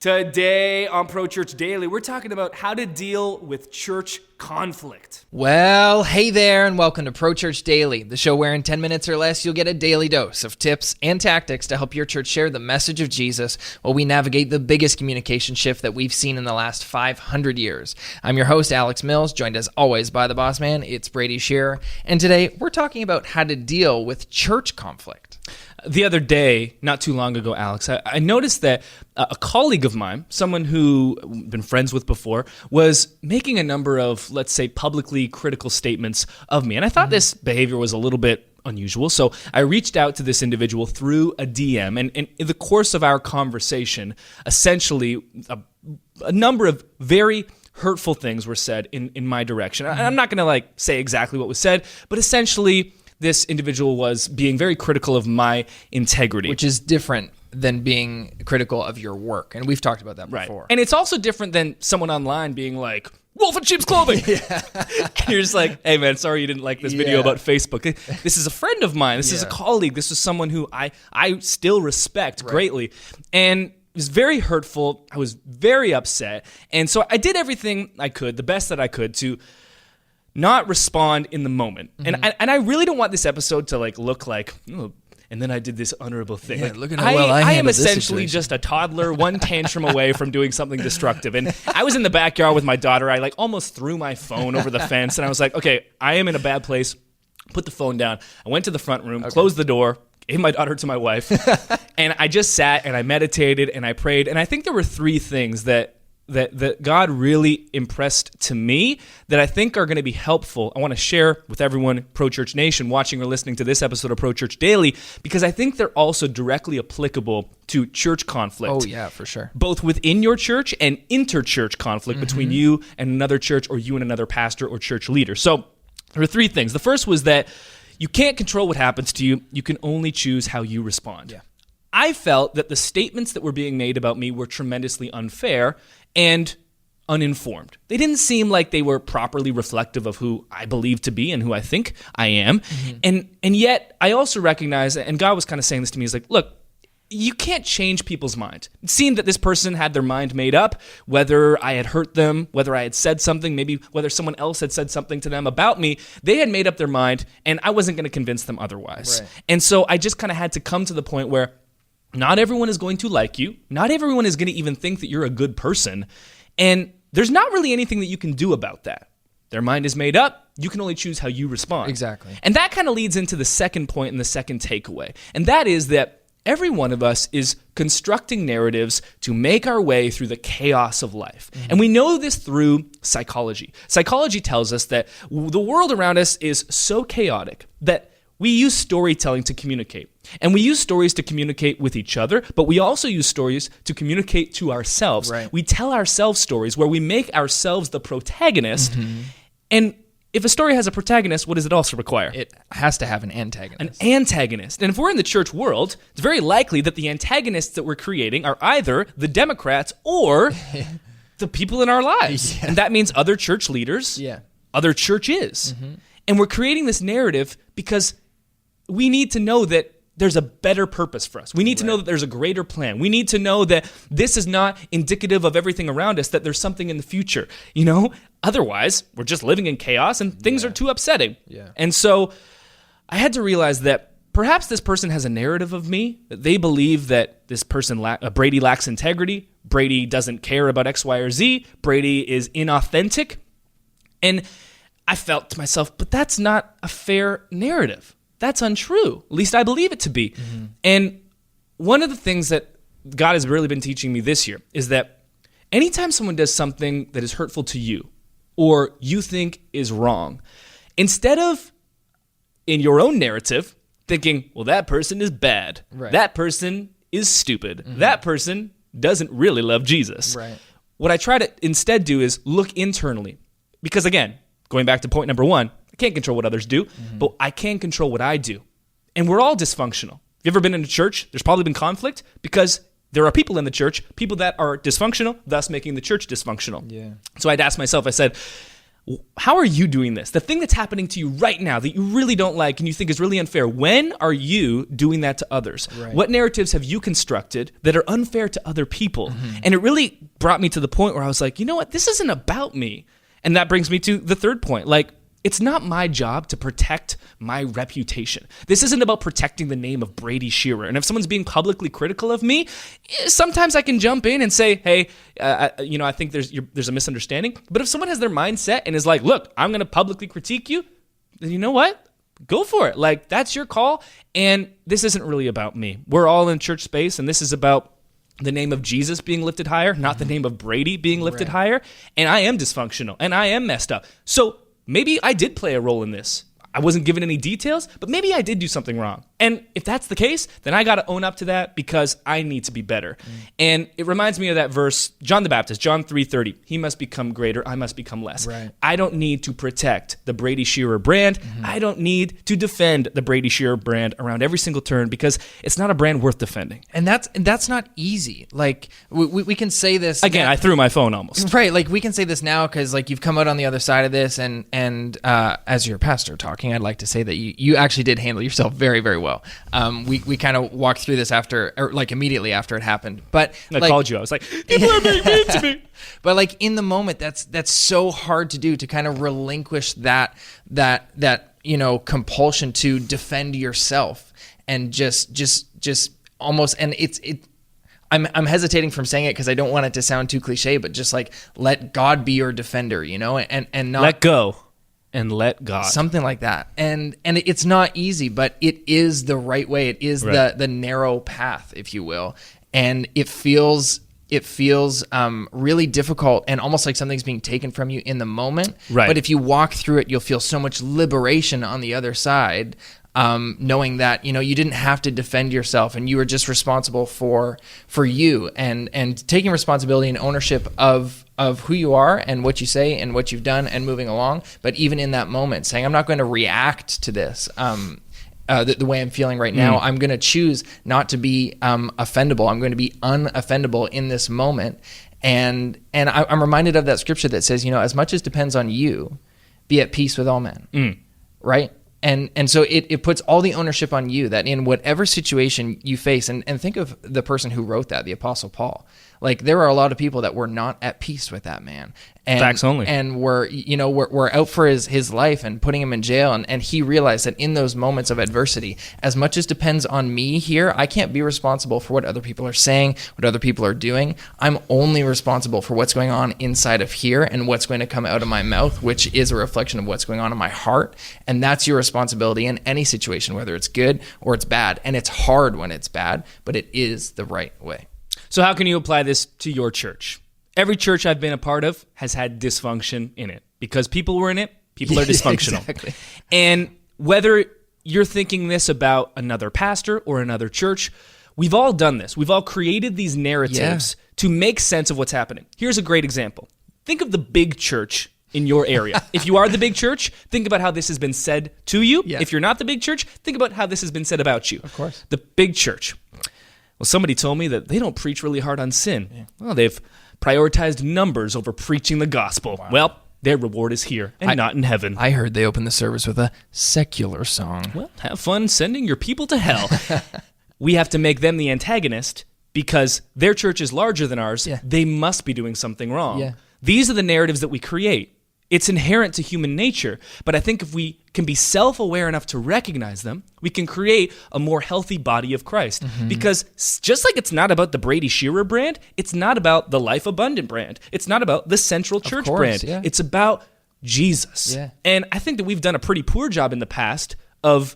Today on Pro Church Daily, we're talking about how to deal with church conflict. Well, hey there, and welcome to Pro Church Daily, the show where in 10 minutes or less, you'll get a daily dose of tips and tactics to help your church share the message of Jesus while we navigate the biggest communication shift that we've seen in the last 500 years. I'm your host, Alex Mills, joined as always by the boss man, it's Brady Shearer, and today we're talking about how to deal with church conflict. The other day, not too long ago, Alex, I noticed that a colleague of mine, someone who I've been friends with before, was making a number of, let's say, publicly critical statements of me. And I thought this behavior was a little bit unusual. So I reached out to this individual through a DM. And in the course of our conversation, essentially, a number of very hurtful things were said in my direction. I'm not going to say exactly what was said, but essentially, this individual was being very critical of my integrity. Which is different than being critical of your work. And we've talked about that before. Right. And it's also different than someone online being like, wolf in sheep's clothing. And you're just like, hey man, sorry you didn't like this video about Facebook. This is a friend of mine. This is a colleague. This is someone who I still respect greatly. And it was very hurtful. I was very upset. And so I did everything I could, the best that I could, to not respond in the moment. And I really don't want this episode to look like, oh, and then I did this honorable thing. Look at how well I am handled this essentially situation. just a toddler, one tantrum away from doing something destructive. And I was in the backyard with my daughter. I almost threw my phone over the fence. And I was like, okay, I am in a bad place. Put the phone down. I went to the front room, closed the door, gave my daughter to my wife. And I just sat and I meditated and I prayed. And I think there were three things that God really impressed to me that I think are going to be helpful. I want to share with everyone, Pro Church Nation, watching or listening to this episode of Pro Church Daily, because I think they're also directly applicable to church conflict. Oh yeah, for sure. Both within your church and inter-church conflict between you and another church, or you and another pastor or church leader. So there are three things. The first was that you can't control what happens to you. You can only choose how you respond. Yeah. I felt that the statements that were being made about me were tremendously unfair and uninformed. They didn't seem like they were properly reflective of who I believe to be and who I think I am. And yet, I also recognize, and God was kind of saying this to me, he's like, look, you can't change people's mind. It seemed that this person had their mind made up, whether I had hurt them, whether I had said something, maybe whether someone else had said something to them about me. They had made up their mind, and I wasn't going to convince them otherwise. Right. And so I just kind of had to come to the point where not everyone is going to like you. Not everyone is going to even think that you're a good person. And there's not really anything that you can do about that. Their mind is made up. You can only choose how you respond. Exactly. And that kind of leads into the second point and the second takeaway. And that is that every one of us is constructing narratives to make our way through the chaos of life. And we know this through psychology. Psychology tells us that the world around us is so chaotic that we use storytelling to communicate. And we use stories to communicate with each other, but we also use stories to communicate to ourselves. Right. We tell ourselves stories where we make ourselves the protagonist. And if a story has a protagonist, what does it also require? It has to have an antagonist. An antagonist. And if we're in the church world, it's very likely that the antagonists that we're creating are either the Democrats or the people in our lives. Yeah. And that means other church leaders, other churches. And we're creating this narrative because we need to know that there's a better purpose for us. We need to know that there's a greater plan. We need to know that this is not indicative of everything around us, that there's something in the future. Otherwise, we're just living in chaos and things are too upsetting. Yeah. And so I had to realize that perhaps this person has a narrative of me, that they believe that this person, Brady lacks integrity, Brady doesn't care about X, Y, or Z, Brady is inauthentic. And I felt to myself, but that's not a fair narrative. That's untrue. At least I believe it to be. And one of the things that God has really been teaching me this year is that anytime someone does something that is hurtful to you or you think is wrong, instead of in your own narrative thinking, well, that person is bad, that person is stupid, that person doesn't really love Jesus. Right. What I try to instead do is look internally. Because again, going back to point number one, I can't control what others do, but I can control what I do. And we're all dysfunctional. If you've ever been in a church, there's probably been conflict because there are people in the church, people that are dysfunctional, thus making the church dysfunctional. Yeah. So I'd ask myself, I said, how are you doing this? The thing that's happening to you right now that you really don't like and you think is really unfair, when are you doing that to others? Right. What narratives have you constructed that are unfair to other people? And it really brought me to the point where I was like, you know what? This isn't about me. And that brings me to the third point. Like, it's not my job to protect my reputation. This isn't about protecting the name of Brady Shearer. And if someone's being publicly critical of me, sometimes I can jump in and say, hey, I think there's a misunderstanding. But if someone has their mindset and is like, look, I'm going to publicly critique you, then you know what? Go for it. Like, that's your call. And this isn't really about me. We're all in church space, and this is about the name of Jesus being lifted higher, not the name of Brady being lifted higher. And I am dysfunctional, and I am messed up. So maybe I did play a role in this. I wasn't given any details, but maybe I did do something wrong. And if that's the case, then I got to own up to that because I need to be better. And it reminds me of that verse, John the Baptist, John 3:30. He must become greater, I must become less. Right. I don't need to protect the Brady Shearer brand. I don't need to defend the Brady Shearer brand around every single turn because it's not a brand worth defending. And that's not easy. Like, we can say this Again, I threw my phone almost. Right, like we can say this now because like you've come out on the other side of this, and as your pastor talking, I'd like to say that you actually did handle yourself very, very well. We kind of walked through this after, or like immediately after it happened. But I called you. I was like, people are being mean to me. But like in the moment, that's so hard to do, to kind of relinquish that compulsion to defend yourself and just almost, and I'm hesitating from saying it because I don't want it to sound too cliche, but just like let God be your defender, and not let go and let God. Something like that. And it's not easy, but it is the right way. It is right. the narrow path, if you will. And it feels really difficult and almost like something's being taken from you in the moment. Right. But if you walk through it, you'll feel so much liberation on the other side. Knowing that you didn't have to defend yourself and you were just responsible for you and taking responsibility and ownership of who you are and what you say and what you've done and moving along. But even in that moment, saying I'm not going to react to this the way I'm feeling right now. I'm going to choose not to be offendable. I'm going to be unoffendable in this moment. And I'm reminded of that scripture that says, as much as depends on you, be at peace with all men. Right? And so it puts all the ownership on you, that in whatever situation you face, and think of the person who wrote that, the Apostle Paul. Like, there are a lot of people that were not at peace with that man. And, Facts only. And were out for his life and putting him in jail. And he realized that in those moments of adversity, as much as depends on me here, I can't be responsible for what other people are saying, what other people are doing. I'm only responsible for what's going on inside of here and what's going to come out of my mouth, which is a reflection of what's going on in my heart. And that's your responsibility in any situation, whether it's good or it's bad. And it's hard when it's bad, but it is the right way. So how can you apply this to your church? Every church I've been a part of has had dysfunction in it. Because people were in it, people are dysfunctional. Exactly. And whether you're thinking this about another pastor or another church, we've all done this. We've all created these narratives to make sense of what's happening. Here's a great example. Think of the big church in your area. If you are the big church, think about how this has been said to you. Yeah. If you're not the big church, think about how this has been said about you. Of course. The big church. Well, somebody told me that they don't preach really hard on sin. Yeah. Well, they've prioritized numbers over preaching the gospel. Wow. Well, their reward is here and not in heaven. I heard they opened the service with a secular song. Well, have fun sending your people to hell. We have to make them the antagonist because their church is larger than ours. Yeah. They must be doing something wrong. Yeah. These are the narratives that we create. It's inherent to human nature, but I think if we can be self-aware enough to recognize them, we can create a more healthy body of Christ. Mm-hmm. Because just like it's not about the Brady Shearer brand, it's not about the Life Abundant brand. It's not about the Central Church brand. Yeah. It's about Jesus. Yeah. And I think that we've done a pretty poor job in the past of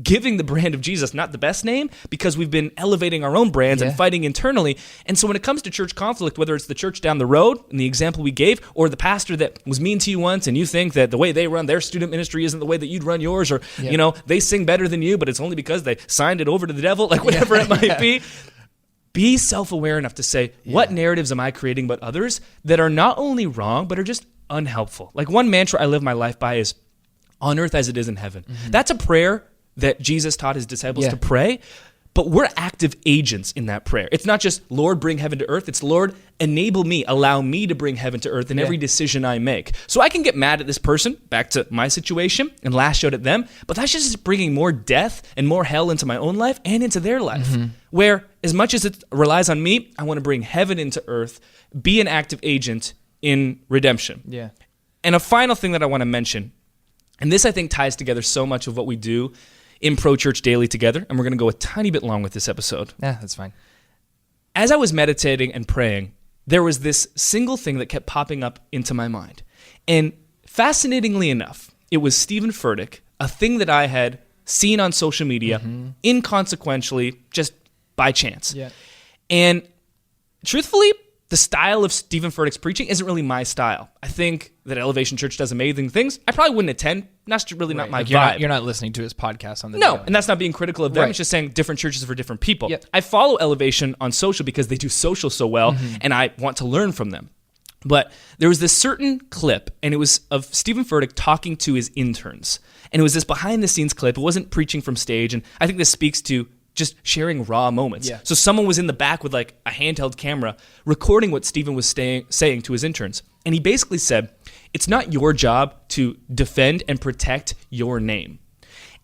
giving the brand of Jesus not the best name because we've been elevating our own brands and fighting internally. And so when it comes to church conflict, whether it's the church down the road in the example we gave, or the pastor that was mean to you once and you think that the way they run their student ministry isn't the way that you'd run yours, or they sing better than you, but it's only because they signed it over to the devil, like whatever it might be self-aware enough to say, what narratives am I creating about others that are not only wrong, but are just unhelpful? Like, one mantra I live my life by is, on earth as it is in heaven. Mm-hmm. That's a prayer that Jesus taught his disciples to pray. but we're active agents in that prayer. It's not just, Lord, bring heaven to earth. It's, Lord, enable me, allow me to bring heaven to earth in every decision I make. So I can get mad at this person, back to my situation, and lash out at them, but that's just bringing more death and more hell into my own life and into their life. Where, as much as it relies on me, I want to bring heaven into earth, be an active agent in redemption. Yeah. And a final thing that I want to mention, and this I think ties together so much of what we do in Pro Church Daily together, and we're going to go a tiny bit long with this episode. Yeah, that's fine. As I was meditating and praying, there was this single thing that kept popping up into my mind. And fascinatingly enough, it was Stephen Furtick, a thing that I had seen on social media, inconsequentially, just by chance. Yeah. And truthfully, the style of Stephen Furtick's preaching isn't really my style. I think that Elevation Church does amazing things. I probably wouldn't attend. That's really not my vibe. You're not listening to his podcast on the No, daily. and that's not being critical of them. Right. It's just saying different churches for different people. Yep. I follow Elevation on social because they do social so well, and I want to learn from them. But there was this certain clip, and it was of Stephen Furtick talking to his interns. And it was this behind-the-scenes clip. It wasn't preaching from stage, and I think this speaks to just sharing raw moments. Yeah. So someone was in the back with like a handheld camera recording what Stephen was saying to his interns. And he basically said, it's not your job to defend and protect your name.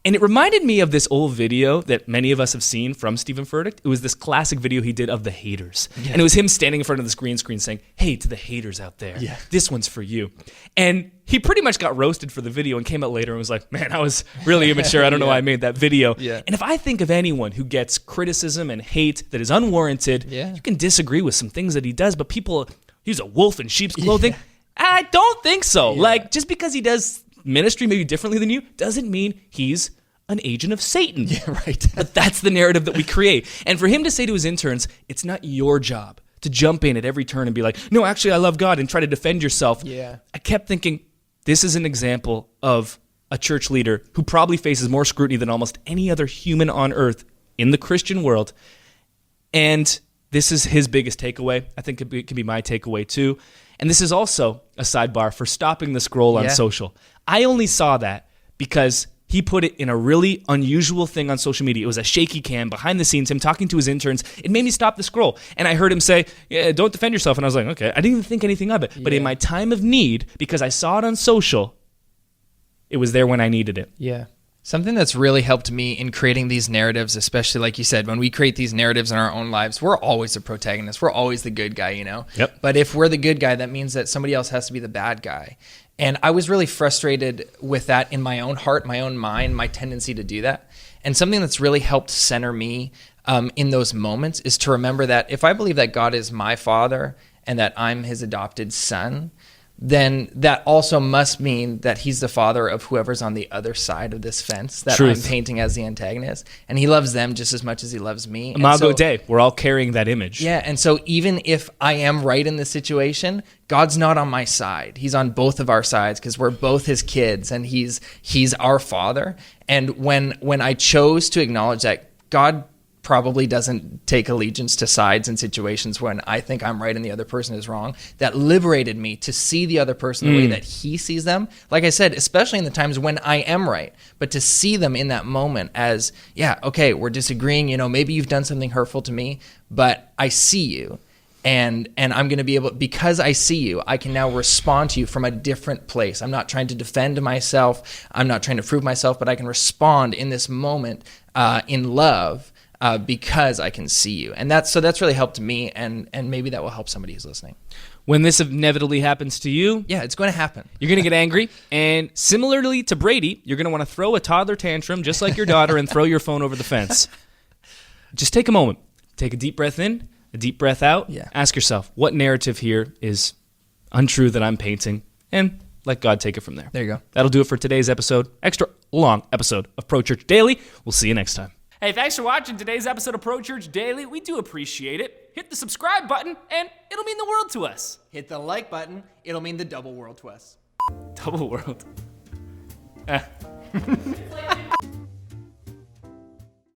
And it reminded me of this old video that many of us have seen from Stephen Furtick. It was this classic video he did of the haters. Yeah. And it was him standing in front of this green screen saying, hey, to the haters out there, this one's for you. And he pretty much got roasted for the video and came out later and was like, man, I was really immature. I don't know why I made that video. Yeah. And if I think of anyone who gets criticism and hate that is unwarranted, you can disagree with some things that he does, but people, he's a wolf in sheep's clothing. I don't think so. Like, just because he does ministry maybe differently than you doesn't mean he's an agent of Satan. Yeah, right. But that's the narrative that we create. And for him to say to his interns, it's not your job to jump in at every turn and be like, no, actually, I love God, and try to defend yourself. Yeah. I kept thinking, this is an example of a church leader who probably faces more scrutiny than almost any other human on earth in the Christian world. And this is his biggest takeaway. I think it can be my takeaway too. And this is also a sidebar for stopping the scroll on social. I only saw that because he put it in a really unusual thing on social media. It was a shaky cam behind the scenes, him talking to his interns. It made me stop the scroll. And I heard him say, yeah, don't defend yourself. And I was like, okay, I didn't even think anything of it. But in my time of need, because I saw it on social, it was there when I needed it. Yeah. Something that's really helped me in creating these narratives, especially like you said, when we create these narratives in our own lives, we're always the protagonist. We're always the good guy, you know? Yep. But if we're the good guy, that means that somebody else has to be the bad guy. And I was really frustrated with that in my own heart, my own mind, my tendency to do that. And something that's really helped center me in those moments is to remember that if I believe that God is my father and that I'm his adopted son, then that also must mean that he's the father of whoever's on the other side of this fence that Truth. I'm painting as the antagonist. And he loves them just as much as he loves me. And Imago so- Dei. We're all carrying that image. Yeah, and so even if I am right in this situation, God's not on my side. He's on both of our sides because we're both his kids and he's our father. And when I chose to acknowledge that God probably doesn't take allegiance to sides in situations when I think I'm right and the other person is wrong, that liberated me to see the other person the way that he sees them. Like I said, especially in the times when I am right, but to see them in that moment as, yeah, okay, we're disagreeing, you know, maybe you've done something hurtful to me, but I see you. And I'm going to be able, because I see you, I can now respond to you from a different place. I'm not trying to defend myself. I'm not trying to prove myself, but I can respond in this moment in love because I can see you. And that's really helped me, and maybe that will help somebody who's listening. When this inevitably happens to you, Yeah, it's going to happen. you're going to get angry. And similarly to Brady, you're going to want to throw a toddler tantrum just like your daughter and throw your phone over the fence. Just take a moment. Take a deep breath in, a deep breath out. Yeah. Ask yourself, what narrative here is untrue that I'm painting? And let God take it from there. There you go. That'll do it for today's episode. Extra long episode of Pro Church Daily. We'll see you next time. Hey, thanks for watching today's episode of Pro Church Daily. We do appreciate it. Hit the subscribe button, and it'll mean the world to us. Hit the like button. It'll mean the double world to us. Double world.